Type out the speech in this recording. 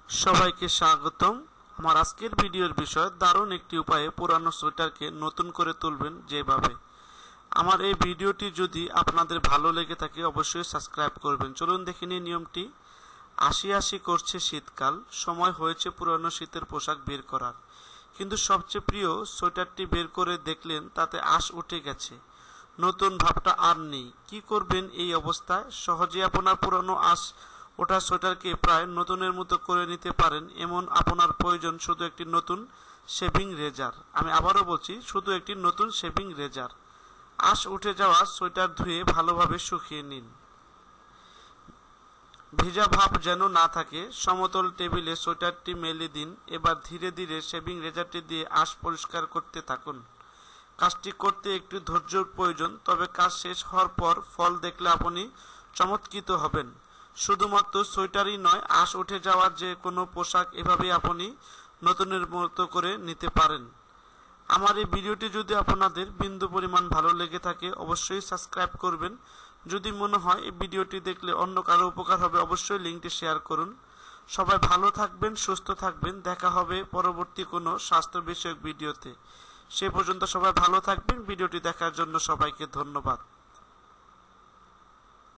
সবাইকে স্বাগতম। আমার আজকের ভিডিওর বিষয় দারুণ একটি উপায়ে পুরানো সোয়েটারকে নতুন করে তুলবেন যেভাবে। আমার এই ভিডিওটি যদি আপনাদের ভালো লেগে থাকে অবশ্যই সাবস্ক্রাইব করবেন। চলুন দেখে নিই নিয়মটি। আসি আসি করছে শীতকাল, সময় হয়েছে পুরানো শীতের পোশাক বের করার। কিন্তু সবচেয়ে প্রিয় সোয়েটারটি বের করে দেখলেন তাতে আঁশ উঠে গেছে, নতুন ভাবটা আর নেই। কি করবেন এই অবস্থায়? সহজে আপনার পুরানো আঁশ ওটা সোয়েটারকে প্রায় নতুনের মতো করে নিতে পারেন। এমন আপনার প্রয়োজন শুধু একটি নতুন শেভিং রেজার। আমি আবারও বলছি, শুধু একটি নতুন শেভিং রেজার। আঁশ উঠে যাওয়া সোয়েটার ধুয়ে ভালোভাবে শুকিয়ে নিন, ভেজা ভাব যেন না থাকে। সমতল টেবিলে সোয়েটারটি মেলে দিন। এবার ধীরে ধীরে শেভিং রেজারটি দিয়ে আঁশ পরিষ্কার করতে থাকুন। কাজটি করতে একটু ধৈর্যের প্রয়োজন, তবে কাজ শেষ হওয়ার পর ফল দেখলে আপনি চমৎকৃত হবেন। শুধুমাত্র সোয়েটারই নয়, আঁশ উঠে যাওয়ার যে কোনো পোশাক এভাবে আপনি নতুনের মতো করে নিতে পারেন। আমার এই ভিডিওটি যদি আপনাদের বিন্দু পরিমাণ ভালো লেগে থাকে অবশ্যই সাবস্ক্রাইব করবেন। যদি মনে হয় এই ভিডিওটি দেখলে অন্য কারো উপকার হবে অবশ্যই লিঙ্কটি শেয়ার করুন। সবাই ভালো থাকবেন, সুস্থ থাকবেন। দেখা হবে পরবর্তী কোনো স্বাস্থ্য বিষয়ক ভিডিওতে। সে পর্যন্ত সবাই ভালো থাকবেন। ভিডিওটি দেখার জন্য সবাইকে ধন্যবাদ।